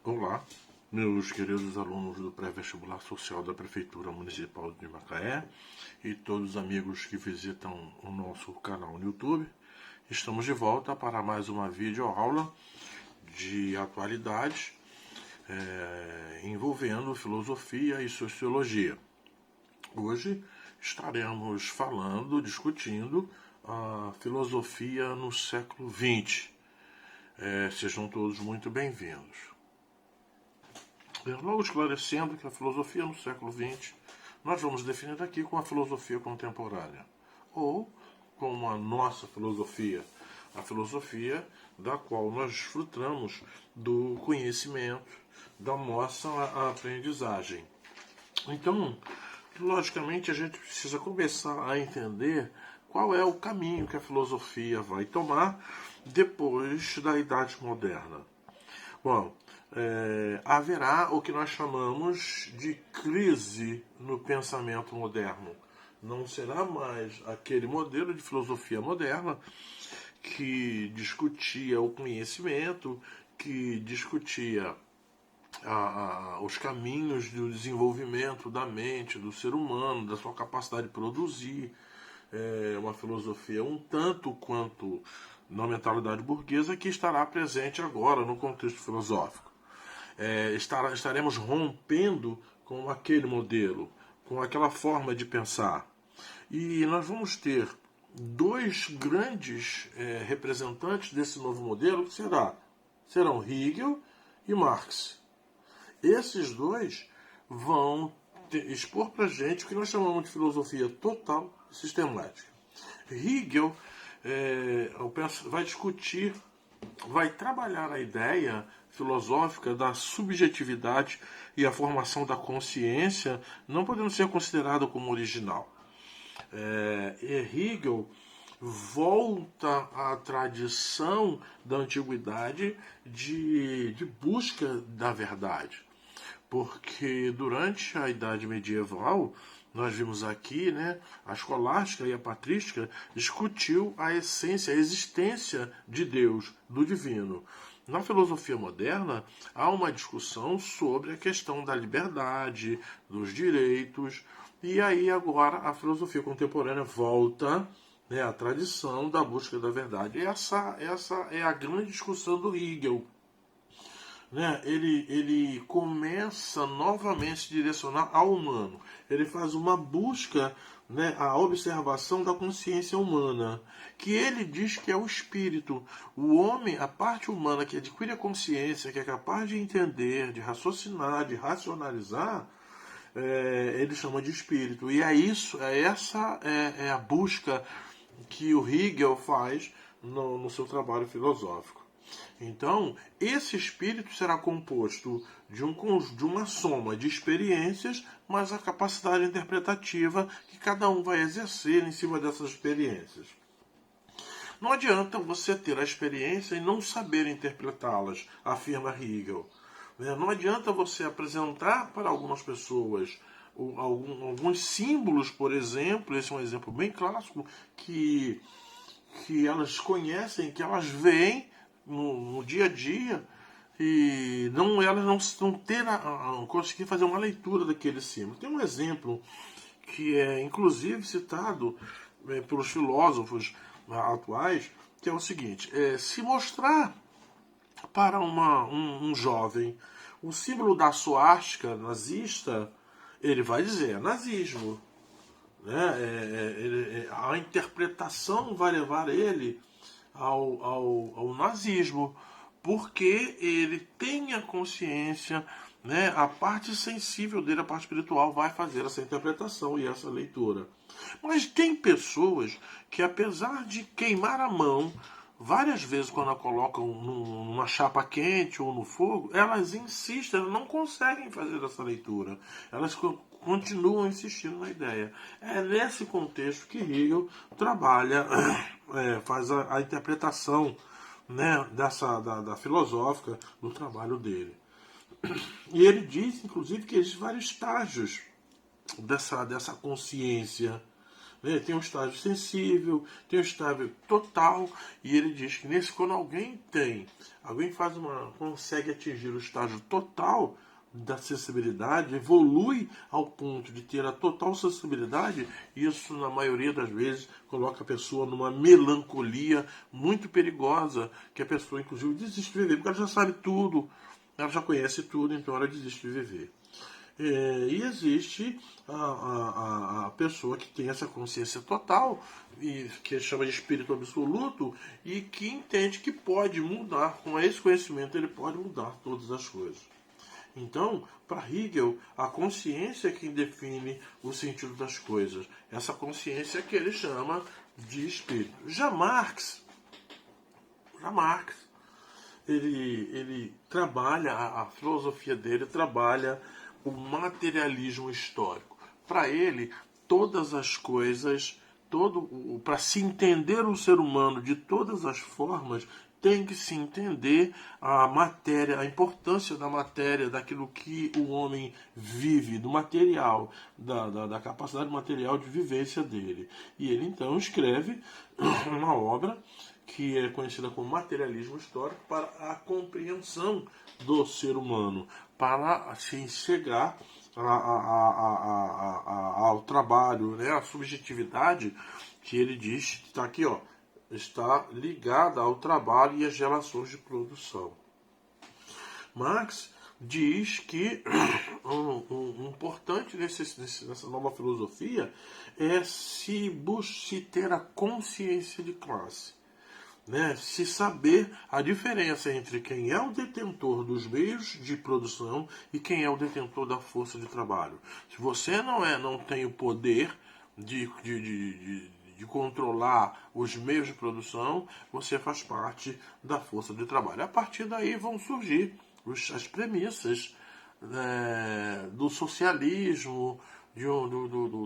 Olá, meus queridos alunos do pré-vestibular social da Prefeitura Municipal de Macaé e todos os amigos que visitam o nosso canal no YouTube. Estamos de volta para mais uma videoaula de atualidades envolvendo filosofia e sociologia. Hoje estaremos discutindo a filosofia no século XX. Sejam todos muito bem-vindos. Logo esclarecendo que a filosofia no século XX nós vamos definir aqui com a filosofia contemporânea, ou como a nossa filosofia, a filosofia da qual nós desfrutamos do conhecimento, da nossa aprendizagem. Então, logicamente, a gente precisa começar a entender qual é o caminho que a filosofia vai tomar depois da Idade Moderna. Bom, haverá o que nós chamamos de crise no pensamento moderno. Não será mais aquele modelo de filosofia moderna que discutia o conhecimento, que discutia os caminhos do desenvolvimento da mente, do ser humano, da sua capacidade de produzir. Uma filosofia um tanto quanto na mentalidade burguesa que estará presente agora no contexto filosófico. Estaremos rompendo com aquele modelo, com aquela forma de pensar. E nós vamos ter dois grandes representantes desse novo modelo, que serão Hegel e Marx. Esses dois vão expor para a gente o que nós chamamos de filosofia total e sistemática. Hegel vai discutir, vai trabalhar a ideia filosófica da subjetividade e a formação da consciência, não podendo ser considerada como original. Hegel volta à tradição da antiguidade de busca da verdade. Porque durante a Idade Medieval, nós vimos aqui, a escolástica e a patrística discutiu a essência, a existência de Deus, do divino. Na filosofia moderna, há uma discussão sobre a questão da liberdade, dos direitos, e aí agora a filosofia contemporânea volta à tradição da busca da verdade. Essa é a grande discussão do Hegel. Ele começa novamente a se direcionar ao humano. Ele faz uma busca, a observação da consciência humana, que ele diz que é o espírito. O homem, a parte humana que adquire a consciência, que é capaz de entender, de raciocinar, de racionalizar, ele chama de espírito. E essa é a busca que o Hegel faz no seu trabalho filosófico. Então, esse espírito será composto de uma soma de experiências, mas a capacidade interpretativa que cada um vai exercer em cima dessas experiências. Não adianta você ter a experiência e não saber interpretá-las, afirma Hegel. Não adianta você apresentar para algumas pessoas alguns símbolos, por exemplo, esse é um exemplo bem clássico, que elas conhecem, que elas veem no dia a dia, e elas não conseguir fazer uma leitura daquele símbolo. Tem um exemplo que é inclusive citado pelos filósofos atuais, que é o seguinte: se mostrar para um jovem o símbolo da suástica nazista, ele vai dizer é nazismo. A interpretação vai levar ele ao nazismo, porque ele tem a consciência, a parte sensível dele, a parte espiritual, vai fazer essa interpretação e essa leitura. Mas tem pessoas que, apesar de queimar a mão várias vezes quando a colocam numa chapa quente ou no fogo, elas insistem, elas não conseguem fazer essa leitura. Elas continuam insistindo na ideia. É nesse contexto que Hegel trabalha, faz a interpretação da filosófica do trabalho dele. E ele diz, inclusive, que existem vários estágios dessa consciência, né? Tem um estágio sensível, tem um estágio total, e ele diz que quando alguém consegue atingir o estágio total da sensibilidade, evolui ao ponto de ter a total sensibilidade, isso na maioria das vezes coloca a pessoa numa melancolia muito perigosa, que a pessoa inclusive desiste de viver, porque ela já sabe tudo, ela já conhece tudo, então ela desiste de viver. E existe a pessoa que tem essa consciência total, e que chama de espírito absoluto, e que entende que pode mudar, com esse conhecimento ele pode mudar todas as coisas. Então, para Hegel, a consciência é quem define o sentido das coisas. Essa consciência que ele chama de espírito. Já Marx ele trabalha, a filosofia dele trabalha o materialismo histórico. Para ele, todas as coisas, para se entender o ser humano de todas as formas, tem que se entender a matéria, a importância da matéria, daquilo que o homem vive, do material, da capacidade material de vivência dele. E ele então escreve uma obra que é conhecida como materialismo histórico para a compreensão do ser humano, para assim chegar ao trabalho, né, a subjetividade que ele diz que está aqui, ó, está ligada ao trabalho e às relações de produção. Marx diz que um importante nessa nova filosofia é se ter a consciência de classe, né? Se saber a diferença entre quem é o detentor dos meios de produção e quem é o detentor da força de trabalho. Se você não tem o poder de controlar os meios de produção, você faz parte da força de trabalho. A partir daí vão surgir as premissas, do socialismo,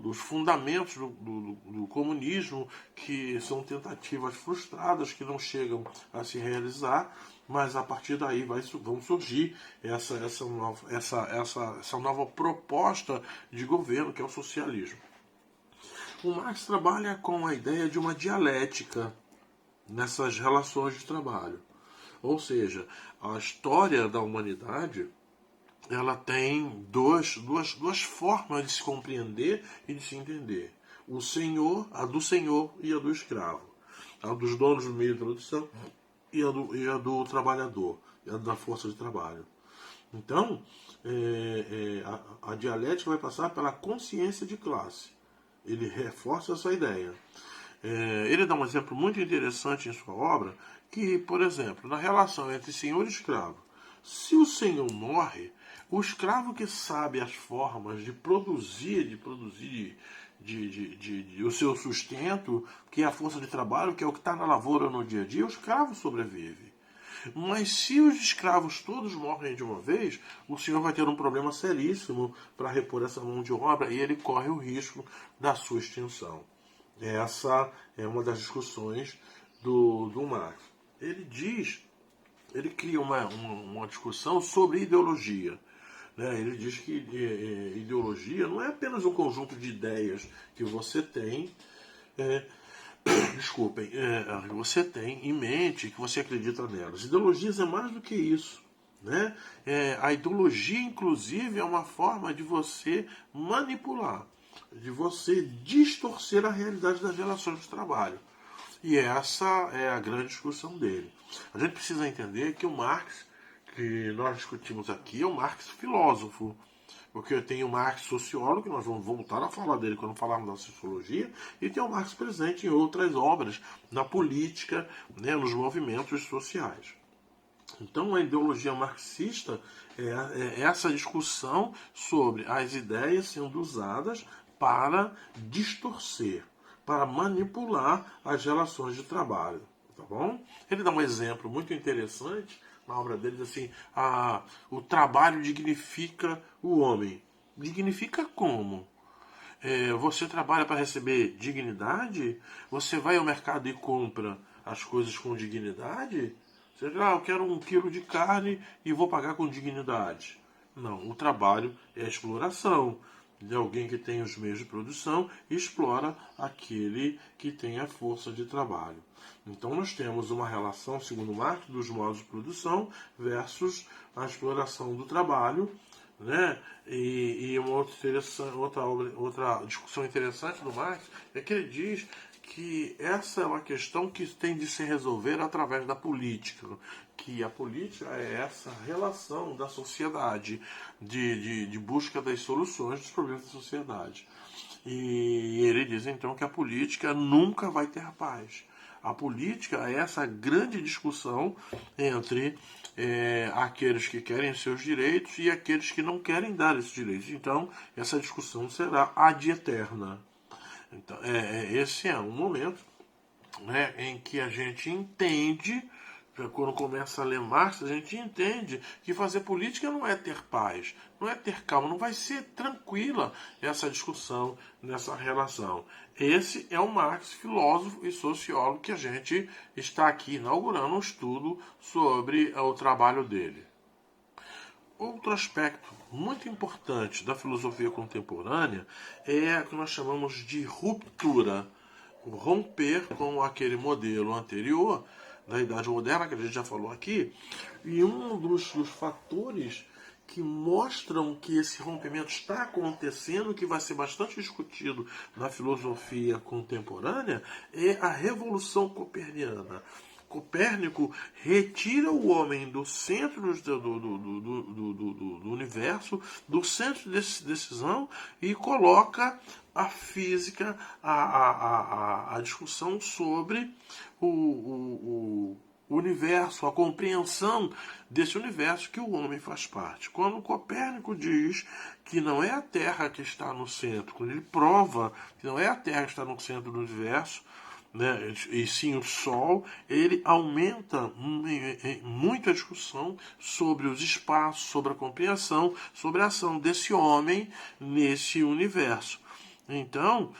dos fundamentos do comunismo, que são tentativas frustradas que não chegam a se realizar, mas a partir daí vão surgir essa nova proposta de governo, que é o socialismo. O Marx trabalha com a ideia de uma dialética nessas relações de trabalho. Ou seja, a história da humanidade ela tem duas formas de se compreender e de se entender. A do senhor e a do escravo. A dos donos do meio de produção e a do trabalhador, e a da força de trabalho. Então, a dialética vai passar pela consciência de classe. Ele reforça essa ideia. Ele dá um exemplo muito interessante em sua obra, que, por exemplo, na relação entre senhor e escravo, se o senhor morre, o escravo que sabe as formas de produzir o seu sustento, que é a força de trabalho, que é o que está na lavoura no dia a dia, o escravo sobrevive. Mas se os escravos todos morrem de uma vez, o senhor vai ter um problema seríssimo para repor essa mão de obra e ele corre o risco da sua extinção. Essa é uma das discussões do Marx. Ele cria uma discussão sobre ideologia. Ele diz que ideologia não é apenas um conjunto de ideias que você tem, você tem em mente, que você acredita nelas. Ideologias é mais do que isso. Né? A ideologia, inclusive, é uma forma de você manipular, de você distorcer a realidade das relações de trabalho. E essa é a grande discussão dele. A gente precisa entender que o Marx, que nós discutimos aqui, é o Marx filósofo. Porque tem o Marx sociólogo, que nós vamos voltar a falar dele quando falarmos da sociologia, e tem o Marx presente em outras obras, na política, né, nos movimentos sociais. Então a ideologia marxista é essa discussão sobre as ideias sendo usadas para distorcer, para manipular as relações de trabalho. Tá bom? Ele dá um exemplo muito interessante na obra dele, diz assim: o trabalho dignifica o homem. Dignifica como? Você trabalha para receber dignidade? Você vai ao mercado e compra as coisas com dignidade? Você diz, eu quero 1 quilo de carne e vou pagar com dignidade. Não, o trabalho é a exploração. de alguém que tem os meios de produção explora aquele que tem a força de trabalho. Então nós temos uma relação, segundo Marx, dos modos de produção versus a exploração do trabalho, né? E uma outra discussão interessante do Marx é que ele diz que essa é uma questão que tem de se resolver através da política, que a política é essa relação da sociedade, de busca das soluções dos problemas da sociedade. E ele diz então que a política nunca vai ter paz. A política é essa grande discussão entre aqueles que querem seus direitos e aqueles que não querem dar esses direitos. Então, essa discussão será ad eterna. Então, esse é um momento, né, em que a gente entende, quando começa a ler Marx, a gente entende que fazer política não é ter paz, não é ter calma, não vai ser tranquila essa discussão nessa relação. Esse é o Marx, filósofo e sociólogo, que a gente está aqui inaugurando um estudo sobre o trabalho dele. Outro aspecto muito importante da filosofia contemporânea é o que nós chamamos de ruptura. Romper com aquele modelo anterior da Idade Moderna, que a gente já falou aqui, e um dos fatores que mostram que esse rompimento está acontecendo, que vai ser bastante discutido na filosofia contemporânea, é a Revolução Copernicana. Copérnico retira o homem do centro do universo, do centro de decisão, e coloca a física, a discussão sobre o universo, a compreensão desse universo que o homem faz parte. Quando Copérnico diz que não é a Terra que está no centro, quando ele prova que não é a Terra que está no centro do universo, né, e sim o Sol, ele aumenta muito a discussão sobre os espaços, sobre a compreensão, sobre a ação desse homem nesse universo. Então,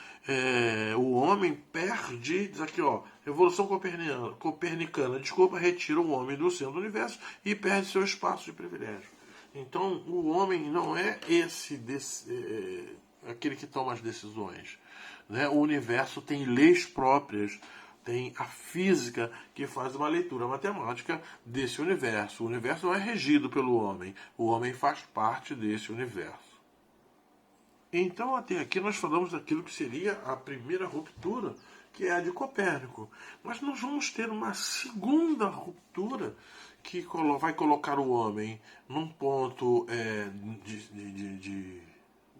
o homem perde, diz aqui, ó, Revolução Copernicana, retira o homem do centro do universo e perde seu espaço de privilégio. Então, o homem não é aquele que toma as decisões. Né? O universo tem leis próprias, tem a física que faz uma leitura matemática desse universo. O universo não é regido pelo homem, o homem faz parte desse universo. Então, até aqui nós falamos daquilo que seria a primeira ruptura, que é a de Copérnico. Mas nós vamos ter uma segunda ruptura que vai colocar o homem num ponto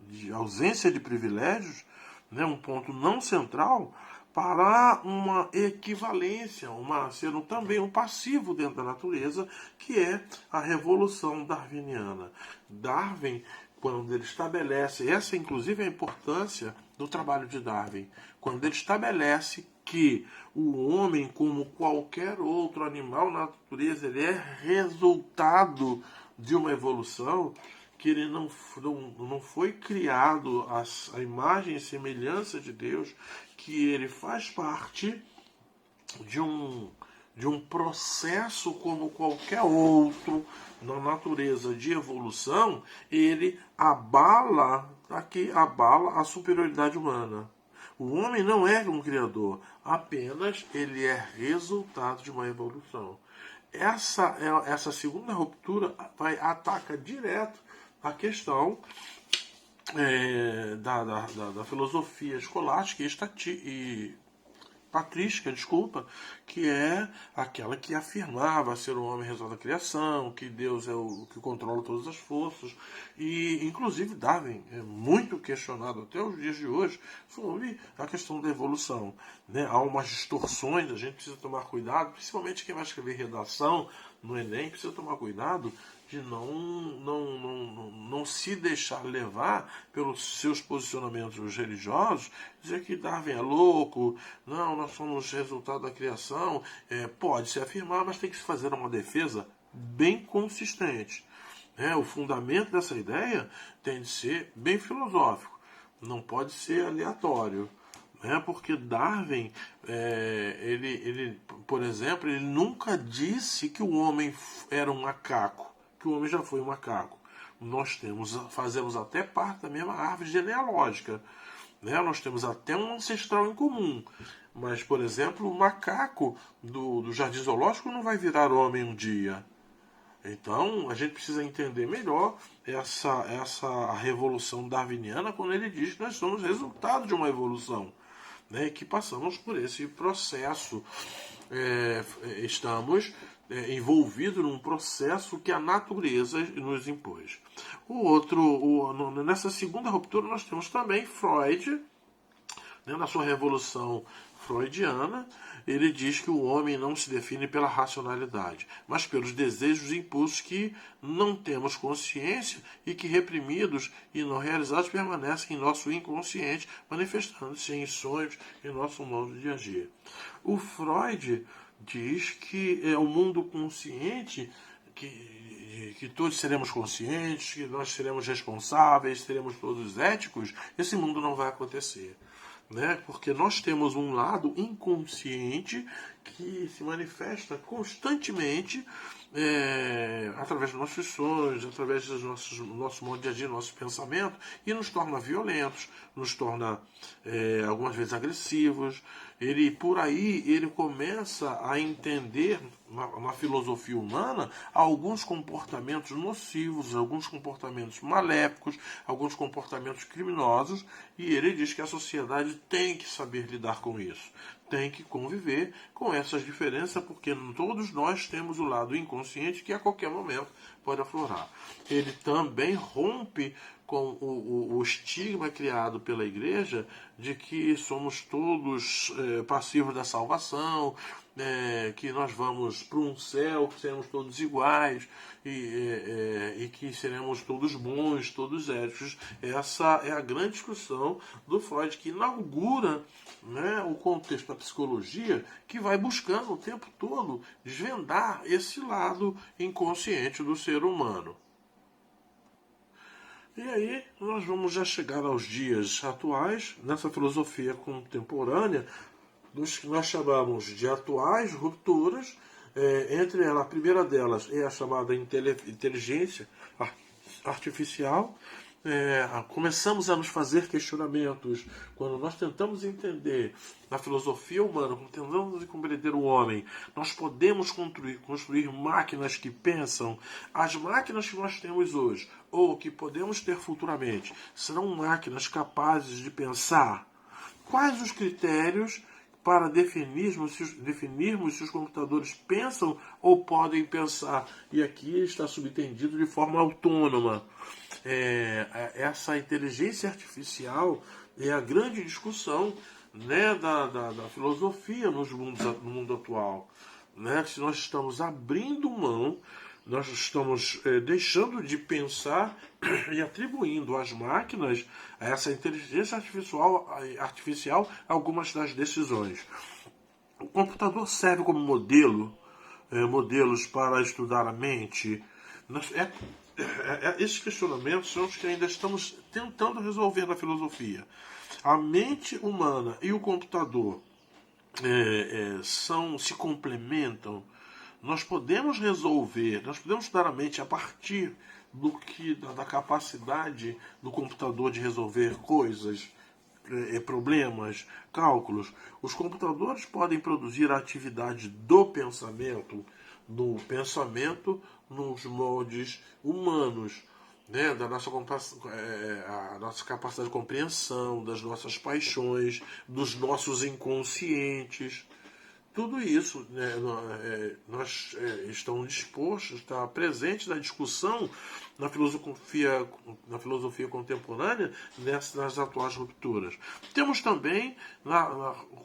de ausência de privilégios, né, um ponto não central, para uma equivalência, ser também um passivo dentro da natureza, que é a revolução darwiniana. Darwin, quando ele estabelece, essa inclusive é a importância do trabalho de Darwin, quando ele estabelece que o homem, como qualquer outro animal na natureza, ele é resultado de uma evolução, que ele não foi criado à imagem e semelhança de Deus, que ele faz parte de um processo como qualquer outro na natureza de evolução, ele abala a superioridade humana. O homem não é um criador, apenas ele é resultado de uma evolução. Essa segunda ruptura ataca direto a questão da filosofia escolástica e patrística, que é aquela que afirmava ser o homem resultado da criação, que Deus é o que controla todas as forças, e inclusive Darwin é muito questionado até os dias de hoje sobre a questão da evolução. Né? Há umas distorções, a gente precisa tomar cuidado, principalmente quem vai escrever redação no Enem, precisa tomar cuidado de não se deixar levar pelos seus posicionamentos religiosos, dizer que Darwin é louco, não, nós somos resultado da criação. Pode se afirmar, mas tem que se fazer uma defesa bem consistente. O fundamento dessa ideia tem de ser bem filosófico, não pode ser aleatório. Porque Darwin, ele, por exemplo, ele nunca disse que o homem era um macaco, que o homem já foi um macaco. fazemos até parte da mesma árvore genealógica, né? Nós temos até um ancestral em comum. Mas, por exemplo, o macaco do jardim zoológico não vai virar homem um dia. Então, a gente precisa entender melhor essa revolução darwiniana quando ele diz que nós somos resultado de uma evolução, né, que passamos por esse processo. Estamos envolvidos num processo que a natureza nos impôs. Nessa segunda ruptura, nós temos também Freud, né, na sua revolução freudiana. Ele diz que o homem não se define pela racionalidade, mas pelos desejos e impulsos que não temos consciência e que, reprimidos e não realizados, permanecem em nosso inconsciente, manifestando-se em sonhos em nosso modo de agir. O Freud diz que é o mundo consciente que todos seremos conscientes, que nós seremos responsáveis, seremos todos éticos. Esse mundo não vai acontecer. Né? Porque nós temos um lado inconsciente que se manifesta constantemente através dos nossos sonhos, através do nosso modo de agir, nosso pensamento, e nos torna violentos, nos torna algumas vezes agressivos. Por aí ele começa a entender na filosofia humana alguns comportamentos nocivos, alguns comportamentos maléficos, alguns comportamentos criminosos, e ele diz que a sociedade tem que saber lidar com isso, tem que conviver com essas diferenças, porque todos nós temos o lado inconsciente que a qualquer momento pode aflorar. Ele também rompe com o estigma criado pela igreja de que somos todos passivos da salvação, que nós vamos para um céu, que seremos todos iguais e que seremos todos bons, todos éticos. Essa é a grande discussão do Freud, que inaugura, né, o contexto da psicologia, que vai buscando o tempo todo desvendar esse lado inconsciente do ser humano. E aí nós vamos já chegar aos dias atuais, nessa filosofia contemporânea, dos que nós chamamos de atuais rupturas. Entre elas, a primeira delas é a chamada inteligência artificial. Começamos a nos fazer questionamentos quando nós tentamos entender na filosofia humana, quando tentamos compreender o homem. Nós podemos construir máquinas que pensam. As máquinas que nós temos hoje, ou que podemos ter futuramente, serão máquinas capazes de pensar? Quais os critérios para definirmos se os computadores pensam ou podem pensar? E aqui está subentendido de forma autônoma. Essa inteligência artificial é a grande discussão, né, da filosofia no mundo atual. Né? Se nós estamos abrindo mão, nós estamos deixando de pensar e atribuindo às máquinas, a essa inteligência artificial, algumas das decisões. O computador serve como modelos para estudar a mente. Esses questionamentos são os que ainda estamos tentando resolver na filosofia. A mente humana e o computador se complementam. Nós podemos estudar a mente a partir da capacidade do computador de resolver coisas, problemas, cálculos. Os computadores podem produzir a atividade do pensamento nos moldes humanos, né, da a nossa capacidade de compreensão, das nossas paixões, dos nossos inconscientes. Tudo isso, né, nós estamos dispostos, está presente na discussão na filosofia contemporânea nas atuais rupturas. Temos também,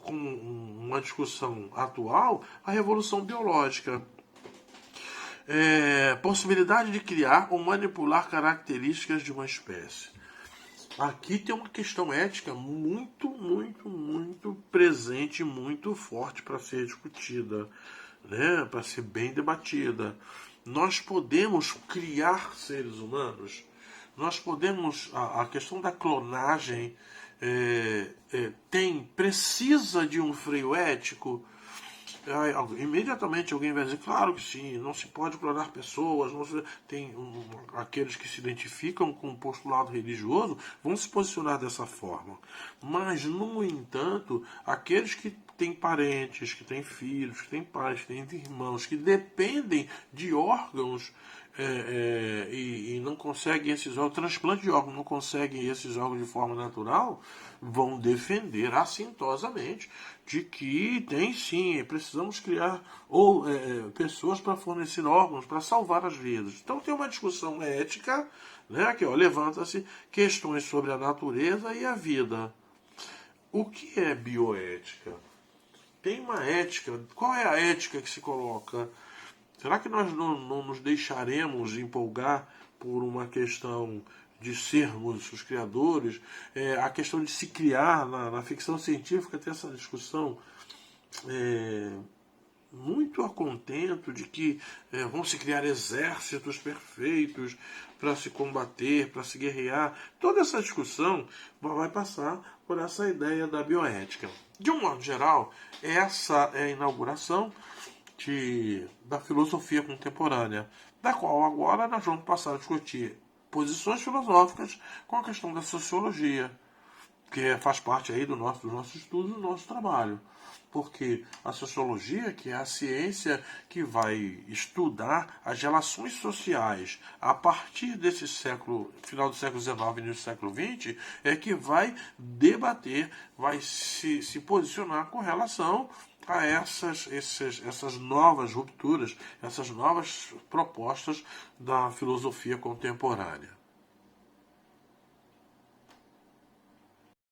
com uma discussão atual, a revolução biológica. Possibilidade de criar ou manipular características de uma espécie. Aqui tem uma questão ética muito, muito, muito presente, muito forte para ser discutida, né? Para ser bem debatida. Nós podemos criar seres humanos? Nós podemos... A questão da clonagem precisa de um freio ético? Imediatamente alguém vai dizer, claro que sim, não se pode clonar pessoas, tem aqueles que se identificam com o postulado religioso vão se posicionar dessa forma. Mas, no entanto, aqueles que têm parentes, que têm filhos, que têm pais, que têm irmãos, que dependem de órgãos e não conseguem esses órgãos, transplante de órgãos, não conseguem esses órgãos de forma natural, vão defender assintosamente de que tem sim, precisamos criar pessoas para fornecer órgãos para salvar as vidas. Então tem uma discussão ética, né, que levanta-se questões sobre a natureza e a vida. O que é bioética? Tem uma ética. Qual é a ética que se coloca? Será que nós não nos deixaremos empolgar por uma questão de sermos os criadores? A questão de se criar na ficção científica tem essa discussão muito a contento de que vão se criar exércitos perfeitos para se combater, para se guerrear. Toda essa discussão vai passar por essa ideia da bioética. De um modo geral, essa é a inauguração da filosofia contemporânea, da qual agora nós vamos passar a discutir posições filosóficas com a questão da sociologia, que faz parte aí do nosso estudo, do nosso trabalho. Porque a sociologia, que é a ciência que vai estudar as relações sociais a partir desse século, final do século XIX e início do século XX, é que vai debater, vai se posicionar com relação a essas novas rupturas, essas novas propostas da filosofia contemporânea.